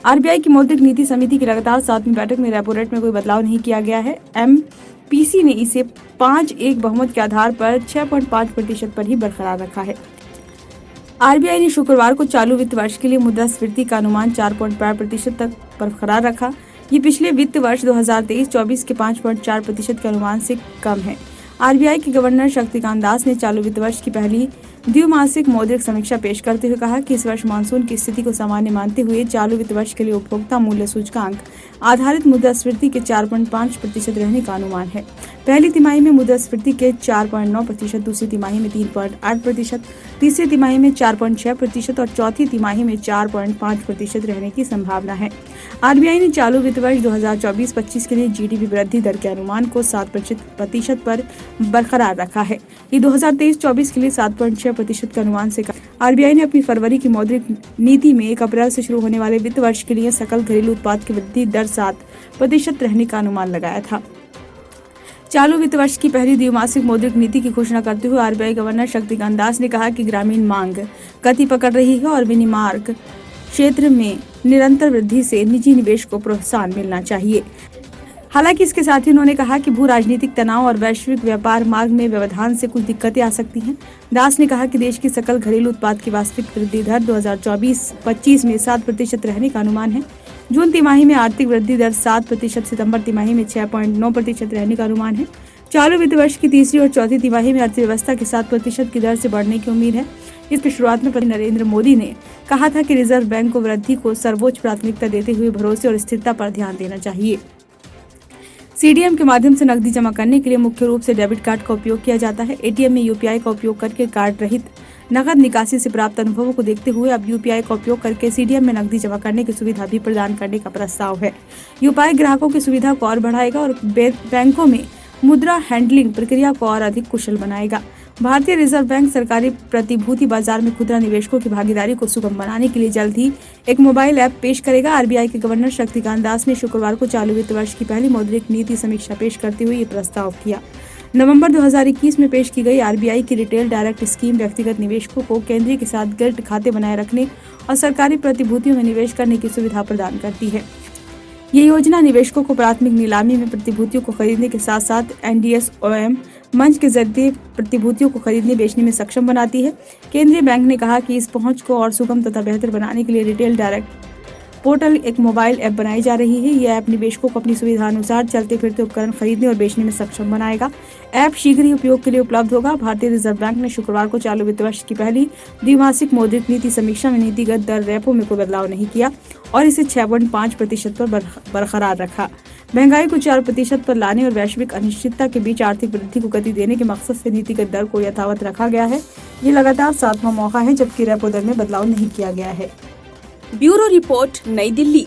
RBI की मौद्रिक नीति समिति की लगातार 7वीं बैठक में रेपो रेट में कोई बदलाव नहीं किया गया है। एमपीसी ने इसे 5-1 बहुमत के आधार पर 6.5% पर ही बरकरार रखा है। आरबीआई ने शुक्रवार को चालू वित्त वर्ष के लिए मुद्रास्फीति का अनुमान 4.5% तक बरकरार रखा। ये पिछले वित्त वर्ष 2023-24 के 5.4% के अनुमान से कम है। आरबीआई के गवर्नर शक्तिकांत दास ने चालू वित्त वर्ष की पहली द्विमासिक मौद्रिक समीक्षा पेश करते हुए कहा कि इस वर्ष मानसून की स्थिति को सामान्य मानते हुए चालू वित्त वर्ष के लिए उपभोक्ता मूल्य सूचकांक आधारित मुद्रास्फीति के 4.5% रहने का अनुमान है। पहली तिमाही में मुद्रास्फीति के 4.9%, दूसरी तिमाही में 3.8%, तीसरी तिमाही में 4.6% और चौथी तिमाही में 4.5% रहने की संभावना है। आरबीआई ने चालू वित्त वर्ष 2024-25 के लिए जीडीपी वृद्धि दर के अनुमान को 7% पर बरकरार रखा है। ये 2023-24 के लिए 7.6% के अनुमान से कम। आरबीआई ने अपनी फरवरी की मौद्रिक नीति में 1 अप्रैल से शुरू होने वाले वित्त वर्ष के लिए सकल घरेलू उत्पाद की वृद्धि दर 7% रहने का अनुमान लगाया था। चालू वित्त वर्ष की पहली द्विमासिक मौद्रिक नीति की घोषणा करते हुए आरबीआई गवर्नर शक्तिकांत दास ने कहा कि ग्रामीण मांग गति पकड़ रही है और विनिर्माण क्षेत्र में निरंतर वृद्धि से निजी निवेश को प्रोत्साहन मिलना चाहिए। हालांकि इसके साथ ही उन्होंने कहा कि भू राजनीतिक तनाव और वैश्विक व्यापार मार्ग में व्यवधान से कुछ दिक्कतें आ सकती हैं। दास ने कहा कि देश की सकल घरेलू उत्पाद की वास्तविक वृद्धि दर 2024-25 में 7% रहने का अनुमान है। जून तिमाही में आर्थिक वृद्धि दर 7%, सितंबर तिमाही में 6.9% रहने का अनुमान है। चालू वित्त वर्ष की तीसरी और चौथी तिमाही में अर्थव्यवस्था के 7% की दर से बढ़ने की उम्मीद है। इसकी शुरुआत में प्रधानमंत्री नरेंद्र मोदी ने कहा था कि रिजर्व बैंक को वृद्धि को सर्वोच्च प्राथमिकता देते हुए भरोसे और स्थिरता पर ध्यान देना चाहिए। सीडीएम के माध्यम से नकदी जमा करने के लिए मुख्य रूप से डेबिट कार्ड का उपयोग किया जाता है। एटीएम में यूपीआई का उपयोग करके कार्ड रहित नकद निकासी से प्राप्त अनुभवों को देखते हुए अब यूपीआई का उपयोग करके सीडीएम में नकदी जमा करने की सुविधा भी प्रदान करने का प्रस्ताव है। यूपीआई ग्राहकों की सुविधा को और बढ़ाएगा और बैंकों में मुद्रा हैंडलिंग प्रक्रिया को और अधिक कुशल बनाएगा। भारतीय रिजर्व बैंक सरकारी प्रतिभूति बाजार में खुदरा निवेशकों की भागीदारी को सुगम बनाने के लिए जल्द ही एक मोबाइल ऐप पेश करेगा। आरबीआई के गवर्नर शक्तिकांत दास ने शुक्रवार को चालू वित्त वर्ष की पहली मौद्रिक नीति समीक्षा पेश करते हुए ये प्रस्ताव किया। नवंबर 2021 में पेश की गई आरबीआई की रिटेल डायरेक्ट स्कीम व्यक्तिगत निवेशकों को केंद्रीय के साथ गिल्ट खाते बनाए रखने और सरकारी प्रतिभूतियों में निवेश करने की सुविधा प्रदान करती है। ये योजना निवेशकों को प्राथमिक नीलामी में प्रतिभूतियों को खरीदने के साथ साथ एनडीएसओएम मंच के जरिए प्रतिभूतियों को खरीदने बेचने में सक्षम बनाती है। केंद्रीय बैंक ने कहा कि इस पहुंच को और सुगम तथा बेहतर बनाने के लिए रिटेल डायरेक्ट पोर्टल एक मोबाइल ऐप बनाई जा रही है। यह ऐप निवेशकों को अपनी सुविधा अनुसार चलते फिरते उपकरण खरीदने और बेचने में सक्षम बनाएगा। ऐप शीघ्र ही उपयोग के लिए उपलब्ध होगा। भारतीय रिजर्व बैंक ने शुक्रवार को चालू वित्त वर्ष की पहली द्विमासिक मौद्रिक नीति समीक्षा में नीतिगत दर रेपो में कोई बदलाव नहीं किया और इसे 6.5% पर बरकरार रखा। महंगाई को 4% पर लाने और वैश्विक अनिश्चितता के बीच आर्थिक वृद्धि को गति देने के मकसद से नीतिगत दर को यथावत रखा गया है। ये लगातार 7वां मौका है जबकि रेपो दर में बदलाव नहीं किया गया है। ब्यूरो रिपोर्ट, नई दिल्ली।